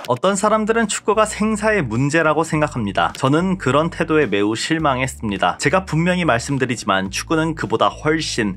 어떤 사람들은 축구가 생사의 문제라고 생각합니다. 저는 그런 태도에 매우 실망했습니다. 제가 분명히 말씀드리지만 축구는 그보다 훨씬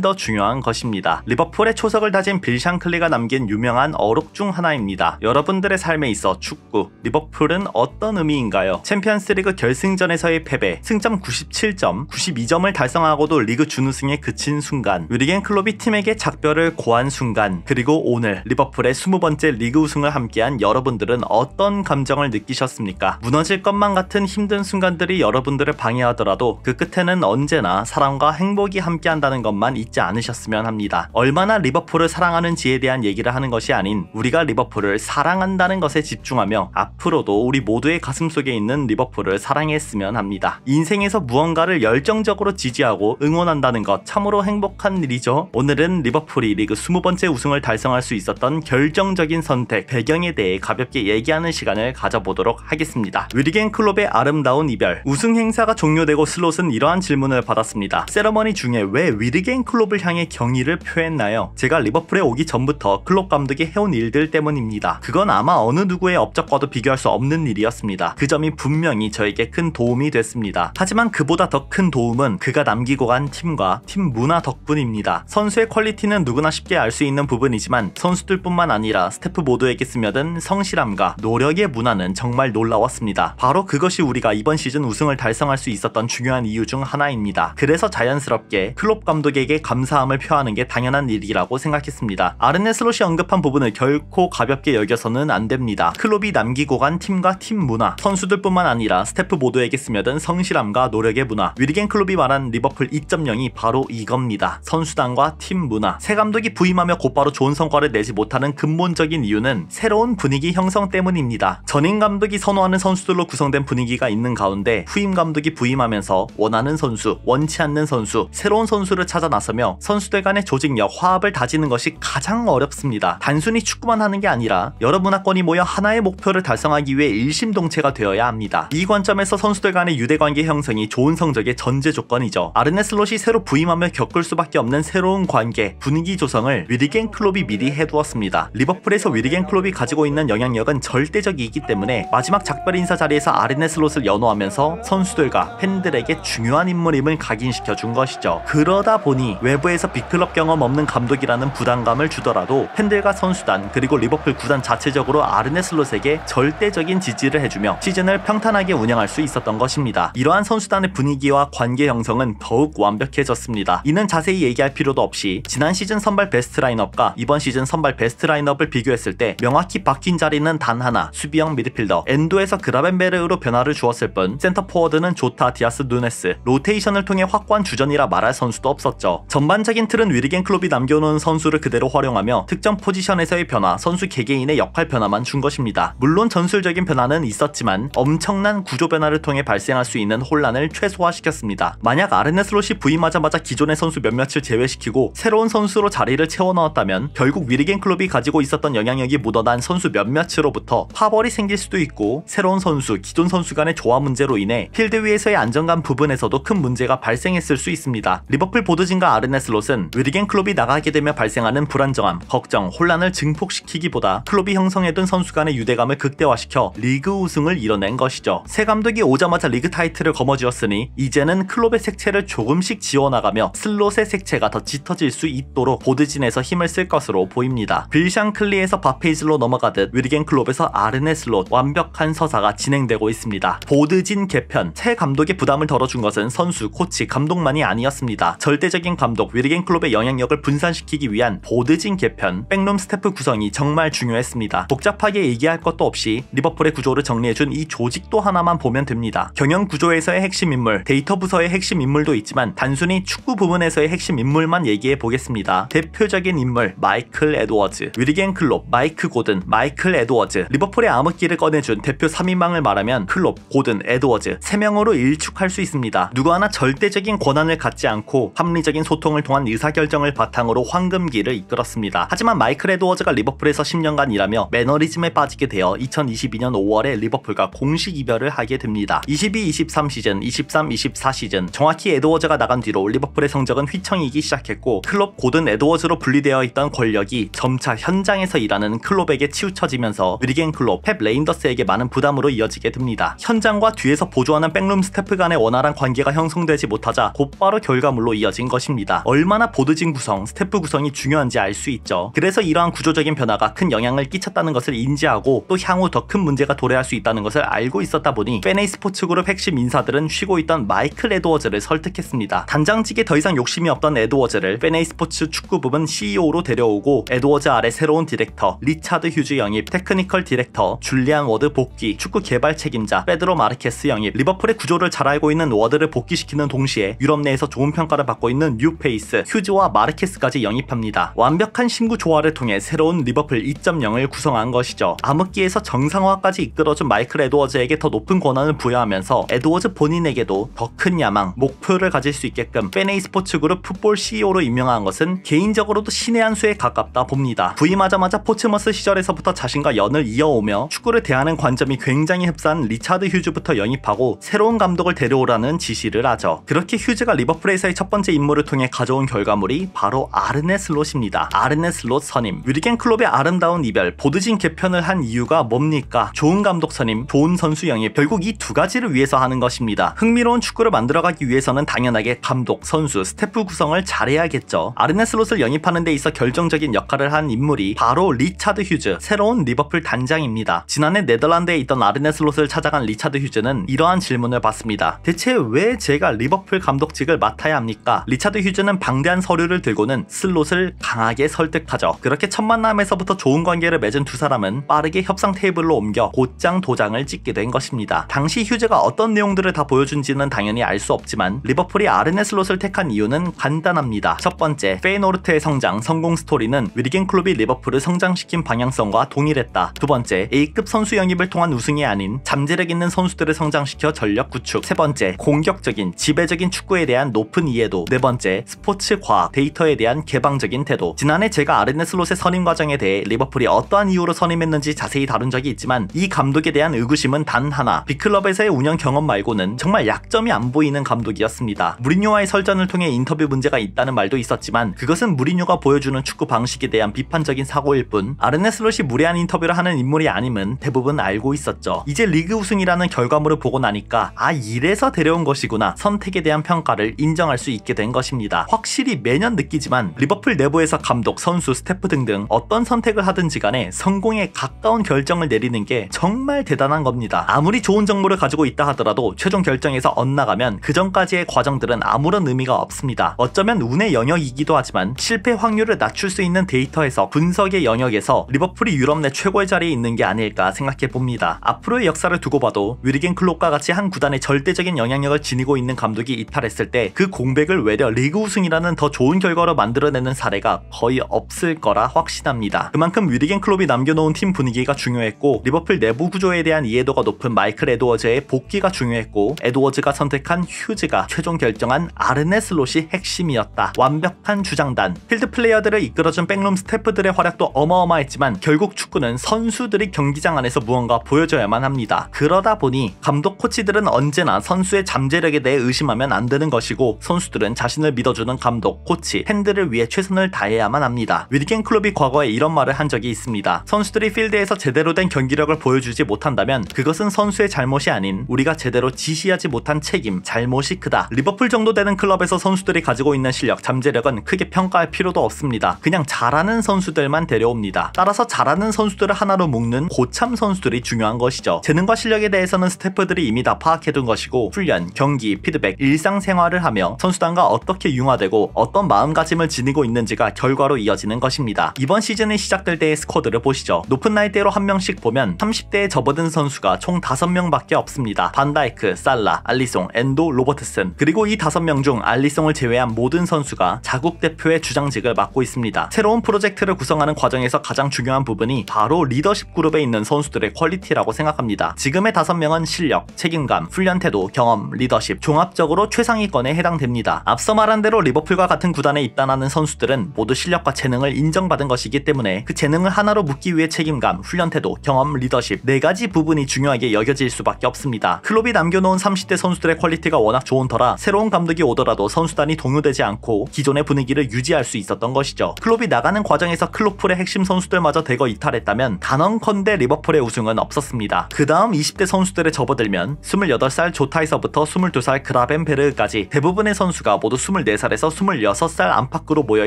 더 중요한 것입니다. 리버풀의 초석을 다진 빌 샹클리가 남긴 유명한 어록 중 하나입니다. 여러분들의 삶에 있어 축구, 리버풀은 어떤 의미인가요? 챔피언스리그 결승전에서의 패배, 승점 97점, 92점을 달성하고도 리그 준우승에 그친 순간, 유리겐 클롭이 팀에게 작별을 고한 순간, 그리고 오늘 리버풀의 20번째 리그 우승을 함께한 여러분들은 어떤 감정을 느끼셨습니까? 무너질 것만 같은 힘든 순간들이 여러분들을 방해하더라도 그 끝에는 언제나 사랑과 행복이 함께한다는 것만 잊지 않으셨으면 합니다. 얼마나 리버풀을 사랑하는지에 대한 얘기를 하는 것이 아닌 우리가 리버풀을 사랑한다는 것에 집중하며 앞으로도 우리 모두의 가슴속에 있는 리버풀을 사랑했으면 합니다. 인생에서 무언가를 열정적으로 지지하고 응원한다는 것 참으로 행복한 일이죠. 오늘은 리버풀이 리그 20번째 우승을 달성할 수 있었던 결정적인 선택, 배경에 대해 가볍게 얘기하는 시간을 가져보도록 하겠습니다. 유리겐 클롭의 아름다운 이별. 우승 행사가 종료되고 슬롯은 이러한 질문을 받았습니다. 세러머니 중에 왜 유리겐 클롭을 향해 경의를 표했나요? 제가 리버풀에 오기 전부터 클롭 감독이 해온 일들 때문입니다. 그건 아마 어느 누구의 업적과도 비교할 수 없는 일이었습니다. 그 점이 분명히 저에게 큰 도움이 됐습니다. 하지만 그보다 더 큰 도움은 그가 남기고 간 팀과 팀 문화 덕분입니다. 선수의 퀄리티는 누구나 쉽게 알 수 있는 부분이지만 선수들뿐만 아니라 스태프 모두에게 스며든 성실함과 노력의 문화는 정말 놀라웠습니다. 바로 그것이 우리가 이번 시즌 우승을 달성할 수 있었던 중요한 이유 중 하나입니다. 그래서 자연스럽게 클롭 감독에게 감사함을 표하는 게 당연한 일이라고 생각했습니다. 아르네 슬롯이 언급한 부분을 결코 가볍게 여겨서는 안 됩니다. 클롭이 남기고 간 팀과 팀 문화, 선수들뿐만 아니라 스태프 모두에게 스며든 성실함과 노력의 문화, 유리겐 클롭이 말한 리버풀 2.0이 바로 이겁니다. 선수단과 팀 문화. 새 감독이 부임하며 곧바로 좋은 성과를 내지 못하는 근본적인 이유는 새로운 분위기 형성 때문입니다. 전임 감독이 선호하는 선수들로 구성된 분위기가 있는 가운데 후임 감독이 부임하면서 원하는 선수, 원치 않는 선수, 새로운 선수를 찾아 나서며 선수들 간의 조직력, 화합을 다지는 것이 가장 어렵습니다. 단순히 축구만 하는 게 아니라 여러 문화권이 모여 하나의 목표를 달성하기 위해 일심동체가 되어야 합니다. 이 관점에서 선수들 간의 유대관계 형성이 좋은 성적의 전제 조건이죠. 아르네 슬롯이 새로 부임하며 겪을 수밖에 없는 새로운 관계, 분위기 조성을 유리겐 클롭이 미리 해두었습니다. 리버풀에서 유리겐 클롭이 가지고 있는 영향력은 절대적이기 때문에 마지막 작별 인사 자리에서 아르네 슬롯을 연호하면서 선수들과 팬들에게 중요한 인물임을 각인시켜 준 것이죠. 그러다 보니 외부에서 빅클럽 경험 없는 감독이라는 부담감을 주더라도 팬들과 선수단 그리고 리버풀 구단 자체적으로 아르네 슬롯에게 절대적인 지지를 해주며 시즌을 평탄하게 운영할 수 있었던 것입니다. 이러한 선수단의 분위기와 관계 형성은 더욱 완벽해졌습니다. 이는 자세히 얘기할 필요도 없이 지난 시즌 선발 베스트 라인업과 이번 시즌 선발 베스트 라인업을 비교했을 때 명확히 바뀐 자리는 단 하나, 수비형 미드필더 엔도에서 그라벤베르로 변화를 주었을 뿐 센터 포워드는 조타, 디아스, 누네스, 로테이션을 통해 확고한 주전이라 말할 선수도 없었죠. 전반적인 틀은 위리겐 클롭이 남겨놓은 선수를 그대로 활용하며 특정 포지션에서의 변화, 선수 개개인의 역할 변화만 준 것입니다. 물론 전술적인 변화는 있었지만 엄청난 구조 변화를 통해 발생할 수 있는 혼란을 최소화시켰습니다. 만약 아르네 슬롯이 부임하자마자 기존의 선수 몇몇을 제외시키고 새로운 선수로 자리를 채워 넣었다면 결국 위리겐 클롭이 가지고 있었던 영향력이 묻어난 선수 몇몇으로부터 파벌이 생길 수도 있고 새로운 선수, 기존 선수 간의 조화 문제로 인해 필드 위에서의 안정감 부분에서도 큰 문제가 발생했을 수 있습니다. 리버풀 보드진과 아르네 슬롯은 위리겐 클롭이 나가게 되며 발생하는 불안정함, 걱정, 혼란을 증폭시키기보다 클롭이 형성해둔 선수 간의 유대감을 극대화시켜 리그 우승을 이뤄낸 것이죠. 새 감독이 오자마자 리그 타이틀을 거머쥐었으니 이제는 클롭의 색채를 조금씩 지워나가며 슬롯의 색채가 더 짙어질 수 있도록 보드진에서 힘을 쓸 것으로 보입니다. 빌 샹클리에서 바페이즐로 넘어가듯 위리겐 클롭에서 아르네 슬롯, 완벽한 서사가 진행되고 있습니다. 보드진 개편, 새 감독의 부담을 덜어준 것은 선수, 코치, 감독만이 아니었습니다. 절대적인 감독, 위리겐 클롭의 영향력을 분산시키기 위한 보드진 개편, 백룸 스태프 구성이 정말 중요했습니다. 복잡하게 얘기할 것도 없이 리버풀의 구조를 정리해준 이 조직도 하나만 보면 됩니다. 경영 구조에서의 핵심 인물, 데이터 부서의 핵심 인물도 있지만 단순히 축구 부분에서의 핵심 인물만 얘기해 보겠습니다. 대표적인 인물, 마이클 에드워즈, 위리겐 클롭, 마이크 고든, 마이클 에드워즈, 리버풀의 암흑기를 꺼내준 대표 3인방을 말하면 클롭, 고든, 에드워즈 3명으로 일축할 수 있습니다. 누구 하나 절대적인 권한을 갖지 않고 합리적인 소통을 통한 의사결정을 바탕으로 황금기를 이끌었습니다. 하지만 마이클 에드워즈가 리버풀에서 10년간 일하며 매너리즘에 빠지게 되어 2022년 5월에 리버풀과 공식 이별을 하게 됩니다. 22-23 시즌, 23-24 시즌 정확히 에드워즈가 나간 뒤로 리버풀의 성적은 휘청이기 시작했고 클롭, 고든, 에드워즈로 분리되어 있던 권력이 점차 현장에서 일하는 클롭에게 치우쳐지면서 위리겐 클롭, 펩 레인더스에게 많은 부담으로 이어지게 됩니다. 현장과 뒤에서 보조하는 백룸 스태프 간의 원활한 관계가 형성되지 못하자 곧바로 결과물로 이어진 것입니다. 얼마나 보드진 구성, 스태프 구성이 중요한지 알 수 있죠. 그래서 이러한 구조적인 변화가 큰 영향을 끼쳤다는 것을 인지하고 또 향후 더 큰 문제가 도래할 수 있다는 것을 알고 있었다 보니 페네이 스포츠그룹 핵심 인사들은 쉬고 있던 마이클 에드워즈를 설득했습니다. 단장직에 더 이상 욕심이 없던 에드워즈를 페네이 스포츠 축구부문 CEO로 데려오고 에드워즈 아래 새로운 디렉터, 리차드 휴즈 영입, 테크니컬 디렉터, 줄리안 워드 복귀, 축구 개발 책임자, 페드로 마르케스 영입, 리버풀의 구조를 잘 알고 있는 워드를 복귀시키는 동시에 유럽 내에서 좋은 평가를 받고 있는 뉴페이스, 휴즈와 마르케스까지 영입합니다. 완벽한 신구 조화를 통해 새로운 리버풀 2.0을 구성한 것이죠. 암흑기에서 정상화까지 이끌어준 마이클 에드워즈에게 더 높은 권한을 부여하면서 에드워즈 본인에게도 더 큰 야망, 목표를 가질 수 있게끔 페네이 스포츠그룹 풋볼 CEO로 임명한 것은 개인적으로도 신의 한 수에 가깝다 봅니다. 부임하자마자 포츠머스 시절에서부터 자신과 연을 이어오며 축구를 대하는 관점이 굉장히 흡사한 리차드 휴즈부터 영입하고 새로운 감독을 데려오라는 지시를 하죠. 그렇게 휴즈가 리버풀에서의 첫 번째 임무를 통해 가져온 결과물이 바로 아르네 슬롯입니다. 아르네 슬롯 선임. 위리겐 클롭의 아름다운 이별, 보드진 개편을 한 이유가 뭡니까? 좋은 감독 선임, 좋은 선수 영입, 결국 이 두 가지를 위해서 하는 것입니다. 흥미로운 축구를 만들어가기 위해서는 당연하게 감독, 선수, 스태프 구성을 잘해야겠죠. 아르네 슬롯을 영입하는 데 있어 결정적인 역할을 한 인물이 바로 리차드 휴즈, 새로운 리버풀 단장입니다. 지난해 네덜란드에 있던 아르네 슬롯을 찾아간 리차드 휴즈는 이러한 질문을 받습니다. 대체 왜 제가 리버풀 감독직을 맡아야 합니까? 리차드 휴즈는 방대한 서류를 들고는 슬롯을 강하게 설득하죠. 그렇게 첫 만남에서부터 좋은 관계를 맺은 두 사람은 빠르게 협상 테이블로 옮겨 곧장 도장을 찍게 된 것입니다. 당시 휴즈가 어떤 내용들을 다 보여준지는 당연히 알 수 없지만 리버풀이 아르네 슬롯을 택한 이유는 간단합니다. 첫 번째, 페이노르트의 성장, 성공 스토리는 위리겐 클롭이 리버풀을 성장시킨 방향성과 동일했다. 두 번째, A급 선수 영입을 통한 우승이 아닌 잠재력 있는 선수들을 성장시켜 전력 구축. 세 번째, 공격적인, 지배적인 축구에 대한 높은 이해도. 네 번째, 스포츠 과학, 데이터에 대한 개방적인 태도. 지난해 제가 아르네 슬롯의 선임 과정에 대해 리버풀이 어떠한 이유로 선임했는지 자세히 다룬 적이 있지만 이 감독에 대한 의구심은 단 하나, 빅클럽에서의 운영 경험 말고는 정말 약점이 안 보이는 감독이었습니다. 무리뉴와의 설전을 통해 인터뷰 문제가 있다는 말도 있었지만 그것은 무리뉴가 보여주는 축구 방식에 대한 비판적인 사고일 뿐 아르네 슬롯이 무례한 인터뷰를 하는 인물이 아님은 대부분 알고 있었죠. 이제 리그 우승이라는 결과물을 보고 나니까 아, 이래서 데려온 것이구나, 선택에 대한 평가를 인정할 수 있게 된 것입니다. 확실히 매년 느끼지만 리버풀 내부에서 감독, 선수, 스태프 등등 어떤 선택을 하든지 간에 성공에 가까운 결정을 내리는 게 정말 대단한 겁니다. 아무리 좋은 정보를 가지고 있다 하더라도 최종 결정에서 엇나가면 그 전까지의 과정들은 아무런 의미가 없습니다. 어쩌면 운의 영역이기도 하지만 실패 확률을 낮출 수 있는 데이터 해석, 분석의 영역에서 리버풀이 유럽 내 최고의 자리에 있는 게 아닐까 생각해 봅니다. 앞으로의 역사를 두고 봐도 위리겐 클롭과 같이 한 구단의 절대적인 영향력을 지니고 있는 감독이 이탈했을 때 그 공백을 외려 리그 우승이라는 더 좋은 결과로 만들어내는 사례가 거의 없을 거라 확신합니다. 그만큼 위리겐 클롭이 남겨놓은 팀 분위기가 중요했고 리버풀 내부 구조에 대한 이해도가 높은 마이클 에드워즈의 복귀가 중요했고 에드워즈가 선택한 휴즈가 최종 결정한 아르네 슬롯이 핵심이었다. 완벽한 주장단, 필드 플레이어들을 이끌어준 백룸 스태프들의 활약도 어마어마했지만 결국 축구는 선수들이 경기장 안에서 무언가 보여줘야만 합니다. 그러다 보니 감독, 코치들은 언제나 선수의 잠재력에 대해 의심하면 안 되는 것이고 선수들은 자신을 믿어주는 감독, 코치, 팬들을 위해 최선을 다해야만 합니다. 위리겐 클롭이 과거에 이런 말을 한 적이 있습니다. 선수들이 필드에서 제대로 된 경기력을 보여주지 못한다면 그것은 선수의 잘못이 아닌 우리가 제대로 지시하지 못한 책임, 잘못이 크다. 리버풀 정도 되는 클럽에서 선수들이 가지고 있는 실력, 잠재력은 크게 평가할 필요도 없습니다. 그냥 잘하는 선수들만 데려옵니다. 따라서 잘하는 선수들을 하나로 묶는 고참 선수들이 중요한 것이죠. 재능과 실력에 대해서는 스태프들이 이미 다 파악해둔 것이고 훈련, 경기, 피드백, 일상생활을 하며 선수단과 어떻게 융화되고 어떤 마음가짐을 지니고 있는지가 결과로 이어지는 것입니다. 이번 시즌이 시작될 때의 스쿼드를 보시죠. 높은 나이대로 한 명씩 보면 30대에 접어든 선수가 총 5명밖에 없습니다. 반다이크, 살라, 알리송, 엔도, 로버트슨. 그리고 이 5명 중 알리송을 제외한 모든 선수가 자국 대표의 주장직을 맡고 있습니다. 새로운 프로젝트를 구성하는 과정에서 가장 중요한 부분이 바로 바로 리더십 그룹에 있는 선수들의 퀄리티라고 생각합니다. 지금의 5명은 실력, 책임감, 훈련 태도, 경험, 리더십 종합적으로 최상위권에 해당됩니다. 앞서 말한 대로 리버풀과 같은 구단에 입단하는 선수들은 모두 실력과 재능을 인정받은 것이기 때문에 그 재능을 하나로 묶기 위해 책임감, 훈련 태도, 경험, 리더십 4가지 부분이 중요하게 여겨질 수밖에 없습니다. 클롭이 남겨놓은 30대 선수들의 퀄리티가 워낙 좋은 터라 새로운 감독이 오더라도 선수단이 동요되지 않고 기존의 분위기를 유지할 수 있었던 것이죠. 클롭이 나가는 과정에서 클로플의 핵심 선수들마저 대거 이탈했다면 단언컨대 리버풀의 우승은 없었습니다. 그 다음 20대 선수들에 접어들면 28살 조타에서부터 22살 그라벤베르까지 대부분의 선수가 모두 24살에서 26살 안팎으로 모여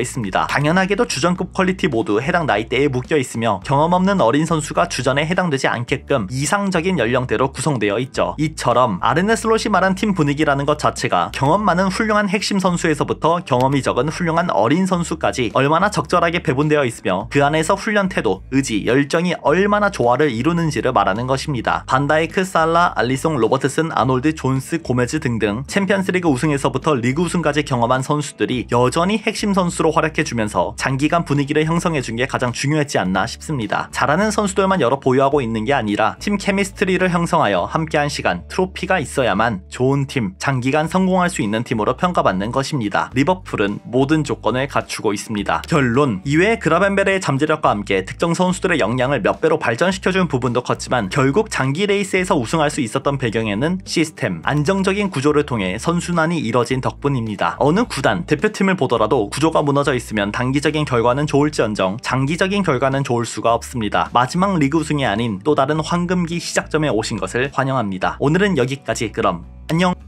있습니다. 당연하게도 주전급 퀄리티 모두 해당 나이대에 묶여 있으며 경험 없는 어린 선수가 주전에 해당되지 않게끔 이상적인 연령대로 구성되어 있죠. 이처럼 아르네 슬롯이 말한 팀 분위기라는 것 자체가 경험 많은 훌륭한 핵심 선수에서부터 경험이 적은 훌륭한 어린 선수까지 얼마나 적절하게 배분되어 있으며 그 안에서 훈련 태도, 의지, 열정이 얼마나 조화를 이루는지를 말하는 것입니다. 반다이크, 살라, 알리송, 로버트슨, 아놀드, 존스, 고메즈 등등 챔피언스리그 우승에서부터 리그 우승까지 경험한 선수들이 여전히 핵심 선수로 활약해주면서 장기간 분위기를 형성해준 게 가장 중요했지 않나 싶습니다. 잘하는 선수들만 여러 보유하고 있는 게 아니라 팀 케미스트리를 형성하여 함께한 시간, 트로피가 있어야만 좋은 팀, 장기간 성공할 수 있는 팀으로 평가받는 것입니다. 리버풀은 모든 조건을 갖추고 있습니다. 결론, 이외에 그라벤베르의 잠재력과 함께 특정 선수들의 역량을 몇 배로 발전시켜준 부분도 컸지만 결국 장기 레이스에서 우승할 수 있었던 배경에는 시스템, 안정적인 구조를 통해 선순환이 이뤄진 덕분입니다. 어느 구단, 대표팀을 보더라도 구조가 무너져 있으면 단기적인 결과는 좋을지언정 장기적인 결과는 좋을 수가 없습니다. 마지막 리그 우승이 아닌 또 다른 황금기 시작점에 오신 것을 환영합니다. 오늘은 여기까지. 그럼 안녕.